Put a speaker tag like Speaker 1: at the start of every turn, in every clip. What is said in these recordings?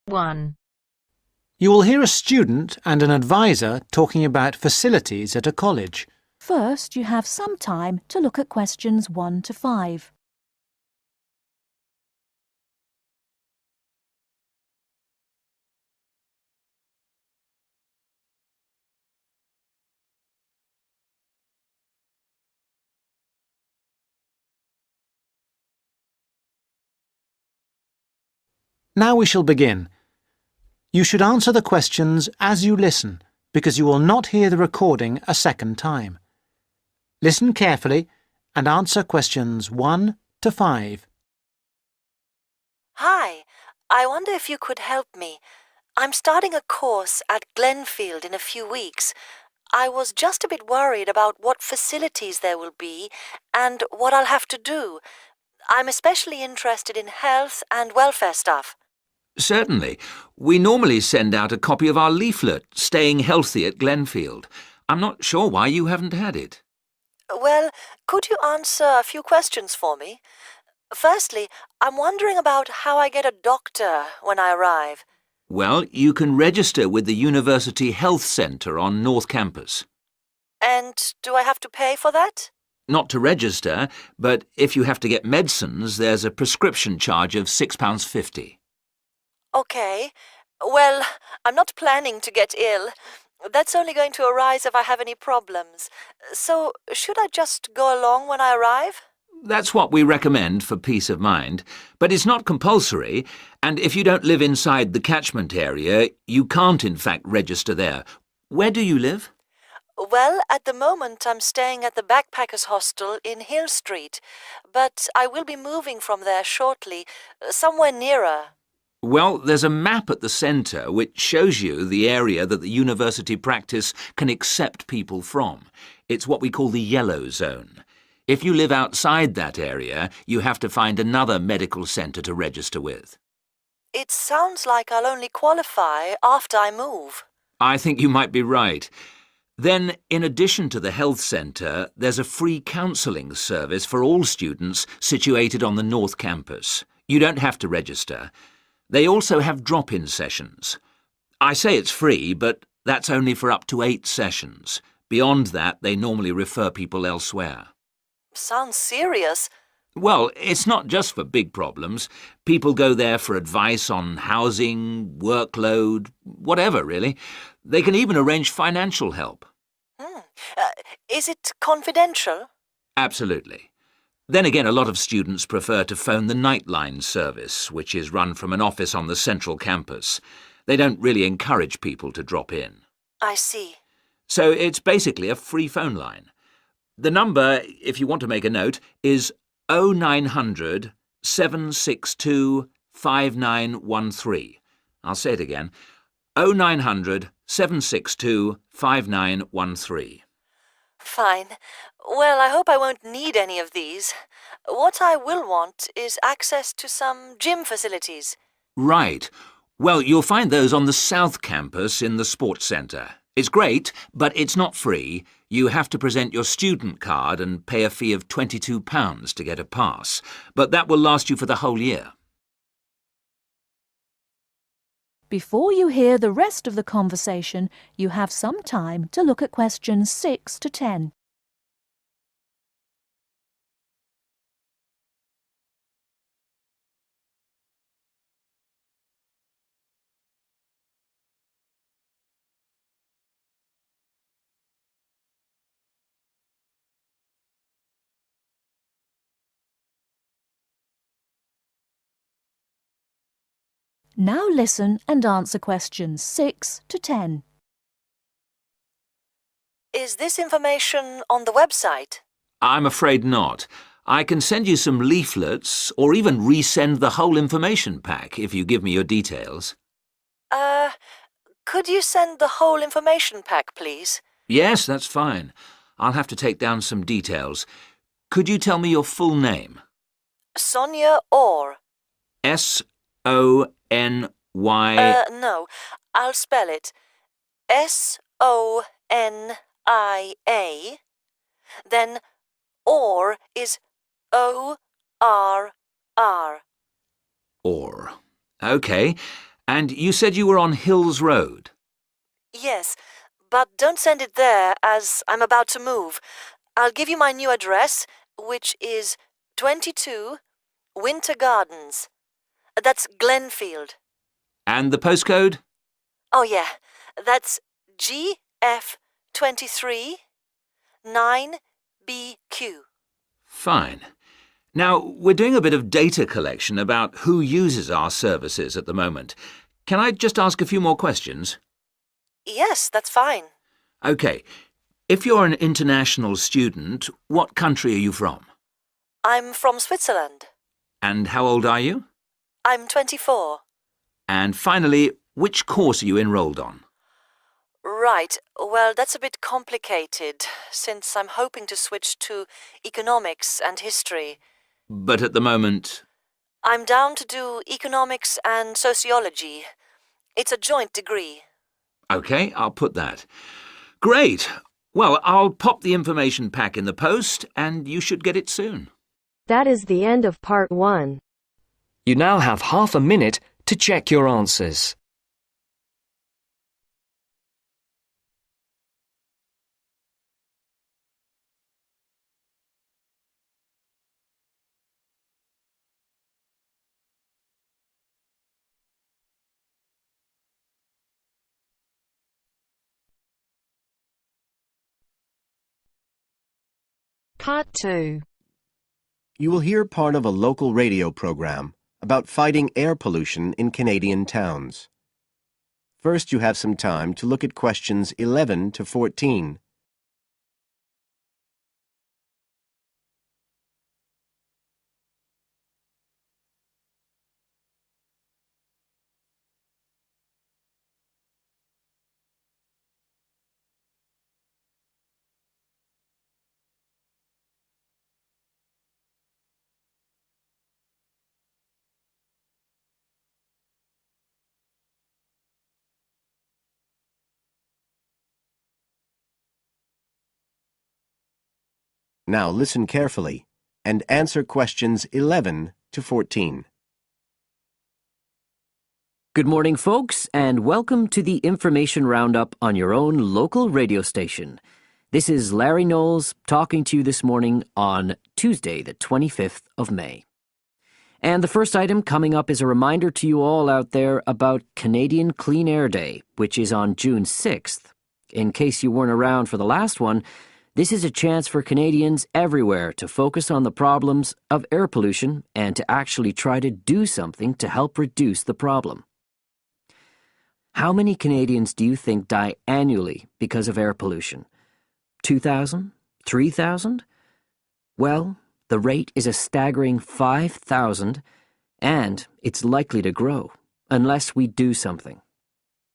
Speaker 1: 1.
Speaker 2: You will hear a student and an advisor talking about facilities at a college.
Speaker 3: First, you have some time to look at questions 1 to 5.
Speaker 2: Now we shall begin. You should answer the questions as you listen, because you will not hear the recording a second time. Listen carefully and answer questions 1 to 5.
Speaker 4: Hi, I wonder if you could help me. I'm starting a course at Glenfield in a few weeks. I was just a bit worried about what facilities there will be and what I'll have to do. I'm especially interested in health and welfare stuff.
Speaker 5: Certainly. We normally send out a copy of our leaflet, Staying Healthy at Glenfield. I'm not sure why you haven't had it.
Speaker 4: Well, could you answer a few questions for me? Firstly, I'm wondering about how I get a doctor when I arrive.
Speaker 5: Well, you can register with the University Health Centre on North Campus.
Speaker 4: And do I have to pay for that?
Speaker 5: Not to register, but if you have to get medicines, there's a prescription charge of £6.50.
Speaker 4: Okay. Well, I'm not planning to get ill. That's only going to arise if I have any problems. So, should I just go along when I arrive?
Speaker 5: That's what we recommend for peace of mind, but it's not compulsory, and if you don't live inside the catchment area, you can't in fact register there. Where do you live?
Speaker 4: Well, at the moment I'm staying at the backpackers hostel in Hill Street, but I will be moving from there shortly, somewhere nearer.
Speaker 5: Well, there's a map at the centre which shows you the area that the university practice can accept people from. It's what we call the yellow zone. If you live outside that area, you have to find another medical centre to register with.
Speaker 4: It sounds like I'll only qualify after I move.
Speaker 5: I think you might be right. Then, in addition to the health centre, there's a free counselling service for all students situated on the North Campus. You don't have to register. They also have drop-in sessions. I say it's free, but that's only for up to 8 sessions. Beyond that, they normally refer people elsewhere.
Speaker 4: Sounds serious.
Speaker 5: Well, it's not just for big problems. People go there for advice on housing, workload, whatever, really. They can even arrange financial help.
Speaker 4: Is it confidential?
Speaker 5: Absolutely. Then again, a lot of students prefer to phone the Nightline service, which is run from an office on the central campus. They don't really encourage people to drop in.
Speaker 4: I see.
Speaker 5: So it's basically a free phone line. The number, if you want to make a note, is 0900 762 5913. I'll say it again. 0900 762 5913.
Speaker 4: Fine. Well, I hope I won't need any of these. What I will want is access to some gym facilities.
Speaker 5: Right. Well, you'll find those on the South Campus in the Sports Centre. It's great, but it's not free. You have to present your student card and pay a fee of £22 to get a pass. But that will last you for the whole year.
Speaker 3: Before you hear the rest of the conversation, you have some time to look at questions 6 to 10. Now listen and answer questions 6 to 10.
Speaker 4: Is this information on the website?
Speaker 5: I'm afraid not. I can send you some leaflets or even resend the whole information pack if you give me your details.
Speaker 4: Could you send the whole information pack, please?
Speaker 5: Yes, that's fine. I'll have to take down some details. Could you tell me your full name?
Speaker 4: Sonia Orr.
Speaker 5: S-O-N-Y...
Speaker 4: No, I'll spell it. S-O-N-I-A. Then Orr is O-R-R.
Speaker 5: Orr. OK. And you said you were on Hills Road?
Speaker 4: Yes, but don't send it there as I'm about to move. I'll give you my new address, which is 22 Winter Gardens. That's Glenfield.
Speaker 5: And the postcode?
Speaker 4: Oh, yeah, that's GF23 9BQ.
Speaker 5: Fine. Now, we're doing a bit of data collection about who uses our services at the moment. Can I just ask a few more questions?
Speaker 4: Yes, that's fine.
Speaker 5: OK. If you're an international student, what country are you from?
Speaker 4: I'm from Switzerland.
Speaker 5: And how old are you?
Speaker 4: I'm 24.
Speaker 5: And finally, which course are you enrolled on?
Speaker 4: Right, well, that's a bit complicated, since I'm hoping to switch to economics and history.
Speaker 5: But at the moment...
Speaker 4: I'm down to do economics and sociology. It's a joint degree.
Speaker 5: OK, I'll put that. Great. Well, I'll pop the information pack in the post, and you should get it soon.
Speaker 1: That is the end of part 1.
Speaker 6: You now have half a minute to check your answers.
Speaker 1: Part 2.
Speaker 7: You will hear part of a local radio program about fighting air pollution in Canadian towns. First, you have some time to look at questions 11 to 14. Now listen carefully and answer questions 11 to 14.
Speaker 6: Good morning, folks, and welcome to the information roundup on your own local radio station. This is Larry Knowles talking to you this morning on Tuesday, the 25th of May. And the first item coming up is a reminder to you all out there about Canadian Clean Air Day, which is on June 6th. In case you weren't around for the last one, this is a chance for Canadians everywhere to focus on the problems of air pollution and to actually try to do something to help reduce the problem. How many Canadians do you think die annually because of air pollution? 2,000? 3,000? Well, the rate is a staggering 5,000, and it's likely to grow unless we do something.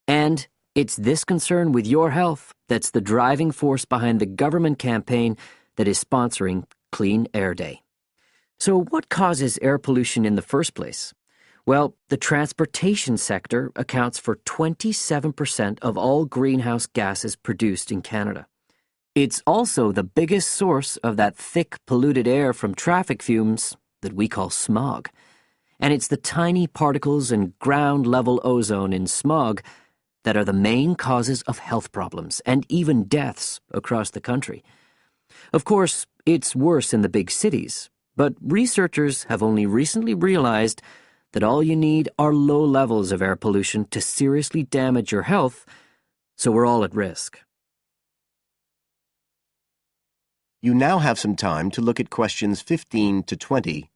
Speaker 6: And it's this concern with your health that's the driving force behind the government campaign that is sponsoring Clean Air Day. So what causes air pollution in the first place? Well, the transportation sector accounts for 27% of all greenhouse gases produced in Canada. It's also the biggest source of that thick, polluted air from traffic fumes that we call smog. And it's the tiny particles and ground-level ozone in smog that are the main causes of health problems and even deaths across the country. Of course, it's worse in the big cities, but researchers have only recently realized that all you need are low levels of air pollution to seriously damage your health, so we're all at risk.
Speaker 7: You now have some time to look at questions 15 to 20.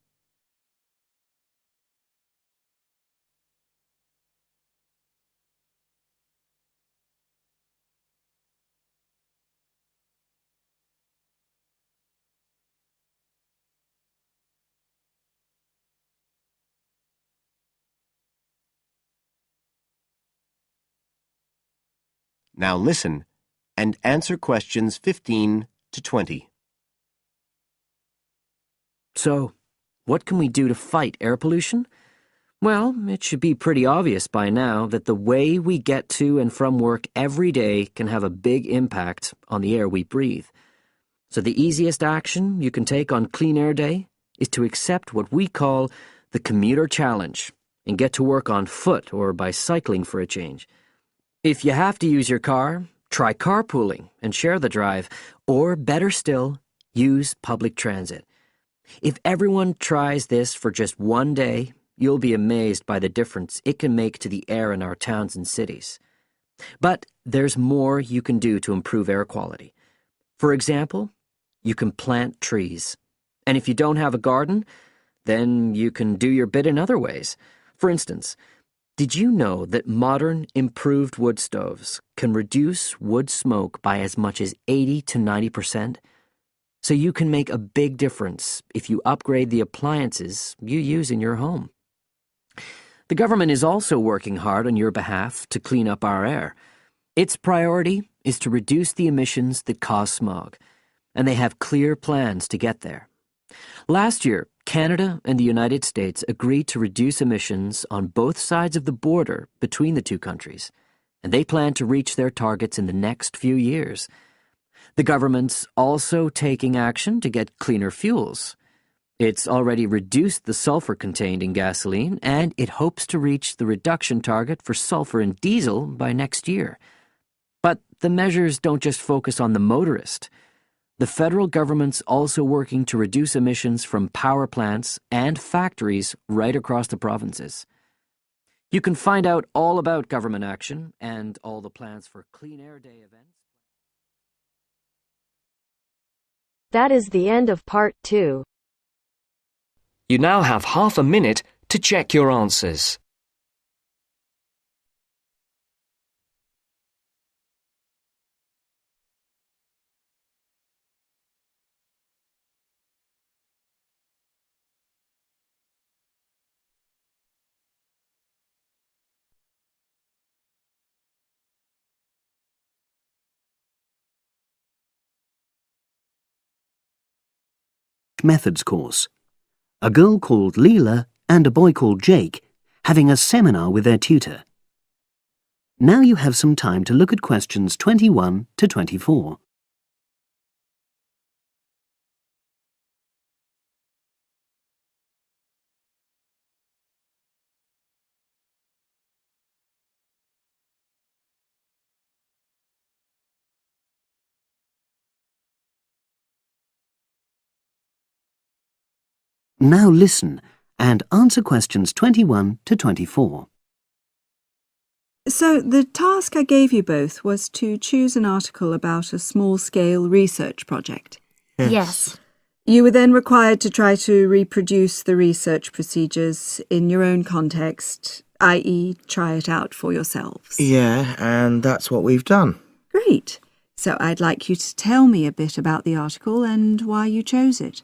Speaker 7: Now listen and answer questions 15 to 20.
Speaker 6: So, what can we do to fight air pollution? Well, it should be pretty obvious by now that the way we get to and from work every day can have a big impact on the air we breathe. So the easiest action you can take on Clean Air Day is to accept what we call the Commuter Challenge. and get to work on foot or by cycling for a change. If you have to use your car, try carpooling and share the drive, or better still, use public transit. If everyone tries this for just one day, you'll be amazed by the difference it can make to the air in our towns and cities. But there's more you can do to improve air quality. For example, you can plant trees. And if you don't have a garden, then you can do your bit in other ways. For instance, did you know that modern, improved wood stoves can reduce wood smoke by as much as 80 to 90%? So you can make a big difference if you upgrade the appliances you use in your home. The government is also working hard on your behalf to clean up our air. Its priority is to reduce the emissions that cause smog, and they have clear plans to get there. Last year, Canada and the United States agreed to reduce emissions on both sides of the border between the two countries, and they plan to reach their targets in the next few years. The government's also taking action to get cleaner fuels. It's already reduced the sulfur contained in gasoline, and it hopes to reach the reduction target for sulfur in diesel by next year. But the measures don't just focus on the motorist. The federal government's also working to reduce emissions from power plants and factories right across the provinces. You can find out all about government action and all the plans for Clean Air Day events.
Speaker 1: That is the end of part 2.
Speaker 8: You now have half a minute to check your answers.
Speaker 9: Methods course. A girl called Leela and a boy called Jake having a seminar with their tutor. Now you have some time to look at questions 21 to 24. Now listen and answer questions 21 to 24.
Speaker 10: So the task I gave you both was to choose an article about a small-scale research project.
Speaker 11: Yes.
Speaker 10: You were then required to try to reproduce the research procedures in your own context, i.e. try it out for yourselves.
Speaker 11: Yeah, and that's what we've done.
Speaker 10: Great. So I'd like you to tell me a bit about the article and why you chose it.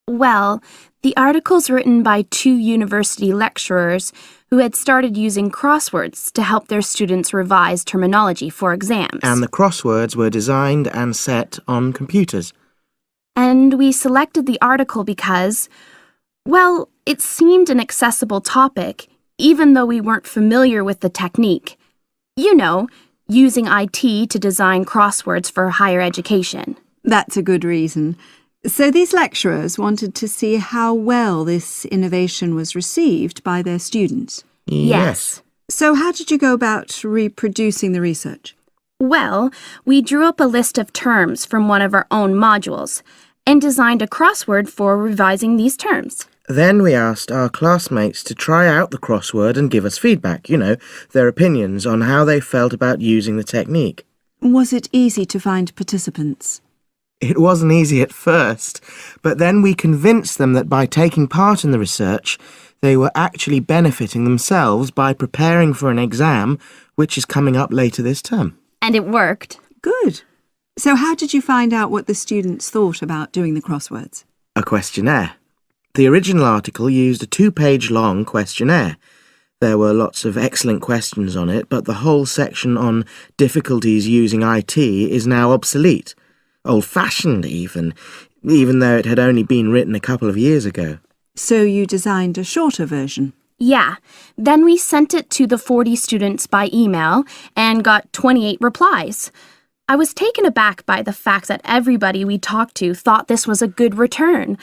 Speaker 12: Well, the article's written by 2 university lecturers who had started using crosswords to help their students revise terminology for exams.
Speaker 11: And the crosswords were designed and set on computers.
Speaker 12: And we selected the article because, well, it seemed an accessible topic, even though we weren't familiar with the technique. You know, using IT to design crosswords for higher education.
Speaker 10: That's a good reason. So these lecturers wanted to see how well this innovation was received by their students.
Speaker 11: Yes.
Speaker 10: So how did you go about reproducing the research?
Speaker 12: Well, we drew up a list of terms from one of our own modules and designed a crossword for revising these terms.
Speaker 11: Then we asked our classmates to try out the crossword and give us feedback, their opinions on how they felt about using the technique.
Speaker 10: Was it easy to find participants?
Speaker 11: It wasn't easy at first, but then we convinced them that by taking part in the research, they were actually benefiting themselves by preparing for an exam, which is coming up later this term.
Speaker 12: And it worked.
Speaker 10: Good. So how did you find out what the students thought about doing the crosswords?
Speaker 11: A questionnaire. The original article used a 2-page long questionnaire. There were lots of excellent questions on it, but the whole section on difficulties using IT is now obsolete. Old-fashioned even though it had only been written a couple of years ago.
Speaker 10: So you designed a shorter version?
Speaker 12: Yeah. Then we sent it to the 40 students by email and got 28 replies. I was taken aback by the fact that everybody we talked to thought this was a good return.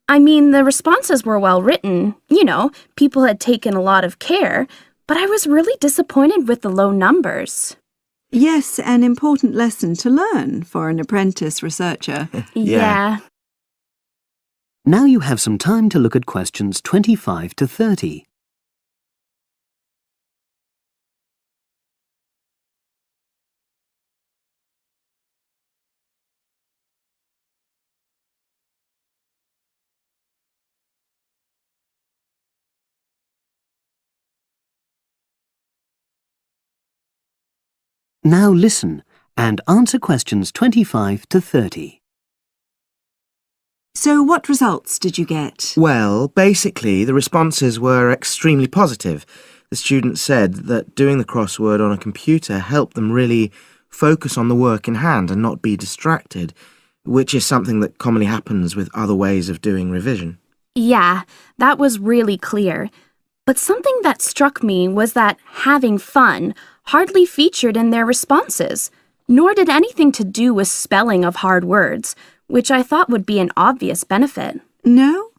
Speaker 12: I mean, the responses were well written. You know, people had taken a lot of care, but I was really disappointed with the low numbers.
Speaker 10: Yes, an important lesson to learn for an apprentice researcher.
Speaker 12: Yeah.
Speaker 9: Now you have some time to look at questions 25 to 30. Now listen and answer questions 25 to 30.
Speaker 10: So what results did you get?
Speaker 11: Well, basically, the responses were extremely positive. The students said that doing the crossword on a computer helped them really focus on the work in hand and not be distracted, which is something that commonly happens with other ways of doing revision.
Speaker 12: Yeah, that was really clear. But something that struck me was that having fun hardly featured in their responses, nor did anything to do with spelling of hard words, which I thought would be an obvious benefit.
Speaker 10: No?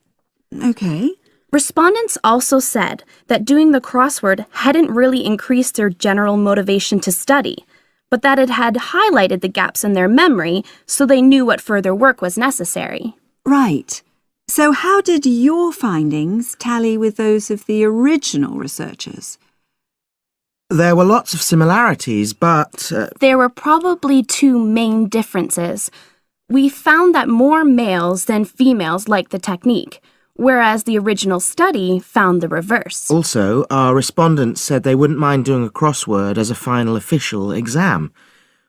Speaker 10: Okay.
Speaker 12: Respondents also said that doing the crossword hadn't really increased their general motivation to study, but that it had highlighted the gaps in their memory so they knew what further work was necessary.
Speaker 10: Right. So how did your findings tally with those of the original researchers?
Speaker 11: There were lots of similarities, but...
Speaker 12: There were probably two main differences. We found that more males than females liked the technique, whereas the original study found the reverse.
Speaker 11: Also, our respondents said they wouldn't mind doing a crossword as a final official exam,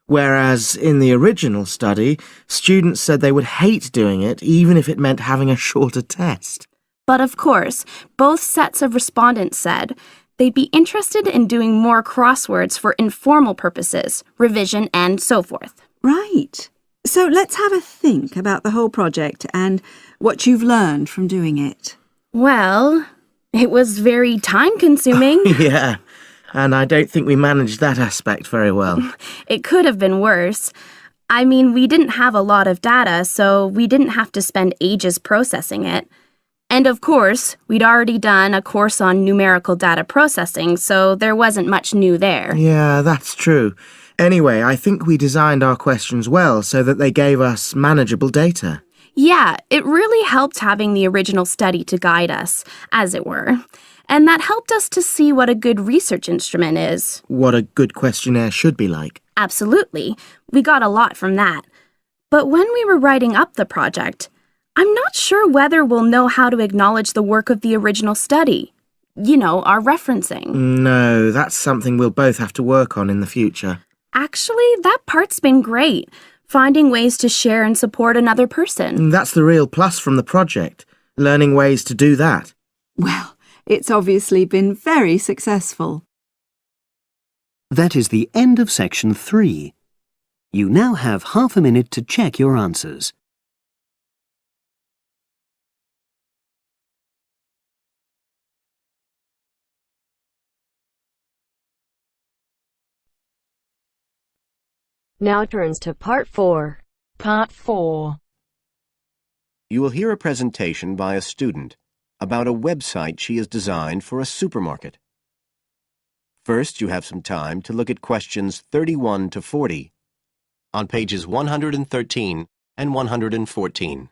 Speaker 11: whereas in the original study, students said they would hate doing it even if it meant having a shorter test.
Speaker 12: But of course, both sets of respondents said they'd be interested in doing more crosswords for informal purposes, revision, and so forth.
Speaker 10: Right. So let's have a think about the whole project and what you've learned from doing it.
Speaker 12: Well, it was very time-consuming.
Speaker 11: Yeah, and I don't think we managed that aspect very well.
Speaker 12: It could have been worse. I mean, we didn't have a lot of data, so we didn't have to spend ages processing it. And of course, we'd already done a course on numerical data processing, so there wasn't much new there.
Speaker 11: Yeah, that's true. Anyway, I think we designed our questions well so that they gave us manageable data.
Speaker 12: Yeah, it really helped having the original study to guide us, as it were. And that helped us to see what a good research instrument is.
Speaker 11: What a good questionnaire should be like.
Speaker 12: Absolutely. We got a lot from that. But when we were writing up the project, I'm not sure whether we'll know how to acknowledge the work of the original study. You know, our referencing.
Speaker 11: No, that's something we'll both have to work on in the future.
Speaker 12: Actually, that part's been great. Finding ways to share and support another person.
Speaker 11: That's the real plus from the project. Learning ways to do that.
Speaker 10: Well, it's obviously been very successful.
Speaker 9: That is the end of section 3. You now have half a minute to check your answers.
Speaker 1: Now turns to Part 4.
Speaker 3: Part 4.
Speaker 7: You will hear a presentation by a student about a website she has designed for a supermarket. First, you have some time to look at questions 31 to 40 on pages 113 and 114.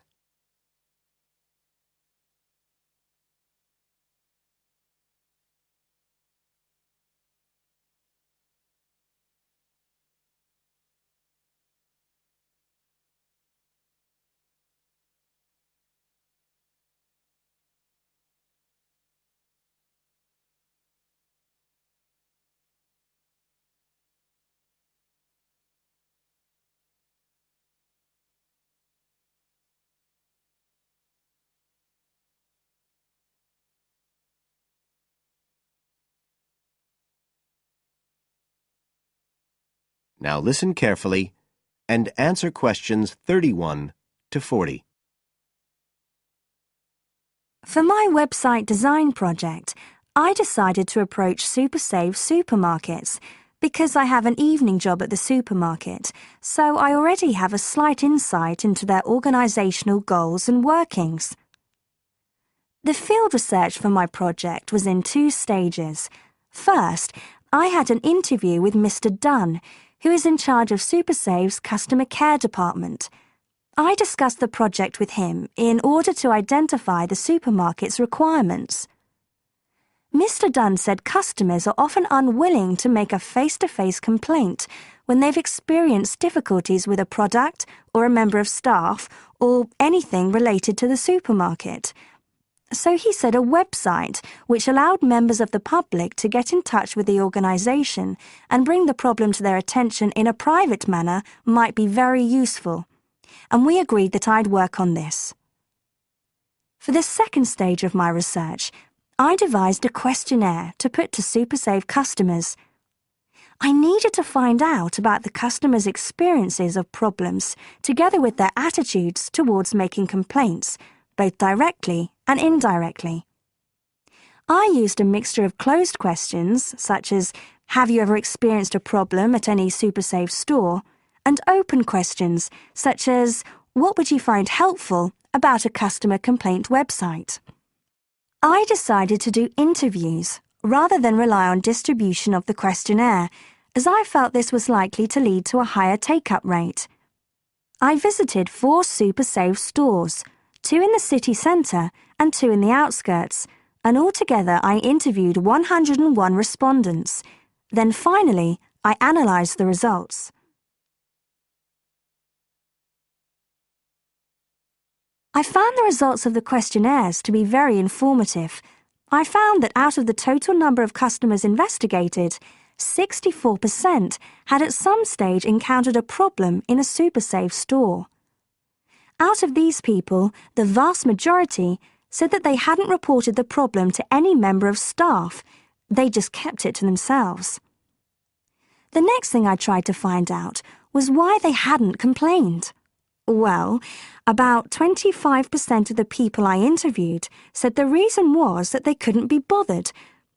Speaker 7: Now listen carefully and answer questions 31 to 40.
Speaker 13: For my website design project, I decided to approach SuperSave supermarkets because I have an evening job at the supermarket, so I already have a slight insight into their organisational goals and workings. The field research for my project was in 2 stages. First, I had an interview with Mr. Dunn, who is in charge of SuperSave's customer care department. I discussed the project with him in order to identify the supermarket's requirements. Mr. Dunn said customers are often unwilling to make a face-to-face complaint when they've experienced difficulties with a product or a member of staff or anything related to the supermarket. So he said a website which allowed members of the public to get in touch with the organisation and bring the problem to their attention in a private manner might be very useful, and we agreed that I'd work on this. For the second stage of my research, I devised a questionnaire to put to SuperSave customers. I needed to find out about the customers' experiences of problems together with their attitudes towards making complaints, both directly and indirectly. I used a mixture of closed questions, such as, have you ever experienced a problem at any SuperSave store? And open questions, such as, what would you find helpful about a customer complaint website? I decided to do interviews rather than rely on distribution of the questionnaire, as I felt this was likely to lead to a higher take-up rate. I visited 4 SuperSave stores, 2 in the city centre and 2 in the outskirts, and altogether I interviewed 101 respondents. Then finally, I analysed the results. I found the results of the questionnaires to be very informative. I found that out of the total number of customers investigated, 64% had at some stage encountered a problem in a SuperSave store. Out of these people, the vast majority said that they hadn't reported the problem to any member of staff. They just kept it to themselves. The next thing I tried to find out was why they hadn't complained. Well, about 25% of the people I interviewed said the reason was that they couldn't be bothered,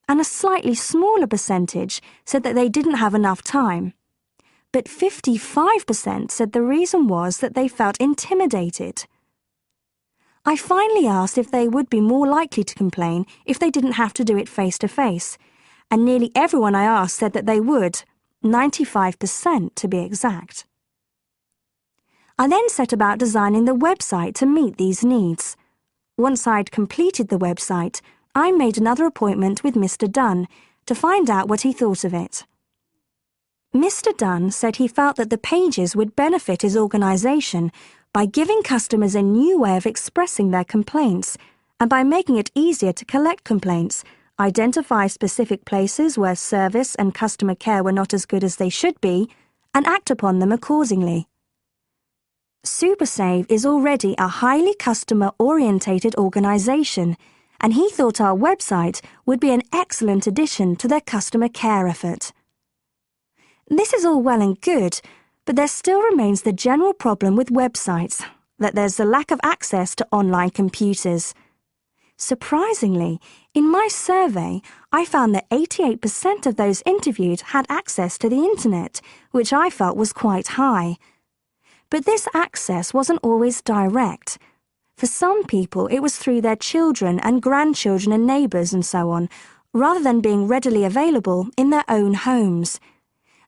Speaker 13: and a slightly smaller percentage said that they didn't have enough time. But 55% said the reason was that they felt intimidated. I finally asked if they would be more likely to complain if they didn't have to do it face-to-face, and nearly everyone I asked said that they would, 95% to be exact. I then set about designing the website to meet these needs. Once I'd completed the website, I made another appointment with Mr. Dunn to find out what he thought of it. Mr. Dunn said he felt that the pages would benefit his organisation by giving customers a new way of expressing their complaints and by making it easier to collect complaints, identify specific places where service and customer care were not as good as they should be, and act upon them accordingly. SuperSave is already a highly customer-orientated organisation, and he thought our website would be an excellent addition to their customer care effort. This is all well and good, but there still remains the general problem with websites, that there's a lack of access to online computers. Surprisingly, in my survey, I found that 88% of those interviewed had access to the internet, which I felt was quite high. But this access wasn't always direct. For some people, it was through their children and grandchildren and neighbours and so on, rather than being readily available in their own homes.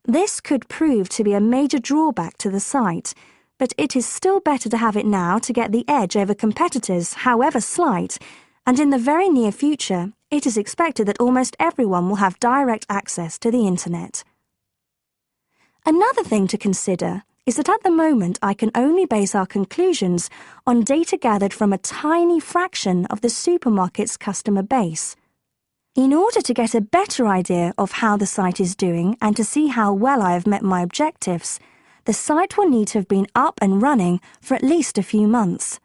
Speaker 13: This could prove to be a major drawback to the site, but it is still better to have it now to get the edge over competitors, however slight, and in the very near future, it is expected that almost everyone will have direct access to the internet. Another thing to consider is that at the moment I can only base our conclusions on data gathered from a tiny fraction of the supermarket's customer base. In order to get a better idea of how the site is doing and to see how well I have met my objectives, the site will need to have been up and running for at least a few months.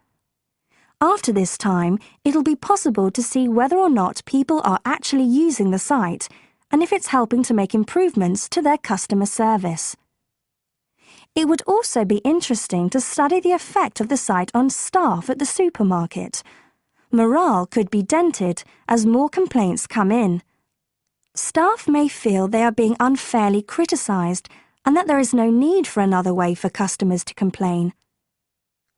Speaker 13: After this time, it'll be possible to see whether or not people are actually using the site and if it's helping to make improvements to their customer service. It would also be interesting to study the effect of the site on staff at the supermarket. Morale could be dented as more complaints come in. Staff may feel they are being unfairly criticised and that there is no need for another way for customers to complain.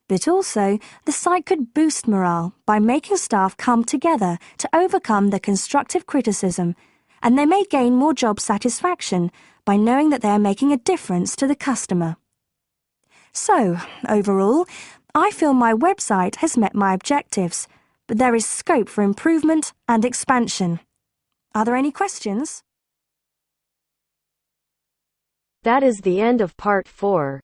Speaker 13: But also, the site could boost morale by making staff come together to overcome the constructive criticism, and they may gain more job satisfaction by knowing that they are making a difference to the customer. So, overall, I feel my website has met my objectives, but there is scope for improvement and expansion. Are there any questions?
Speaker 1: That is the end of part 4.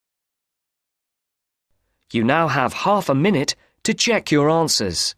Speaker 8: You now have half a minute to check your answers.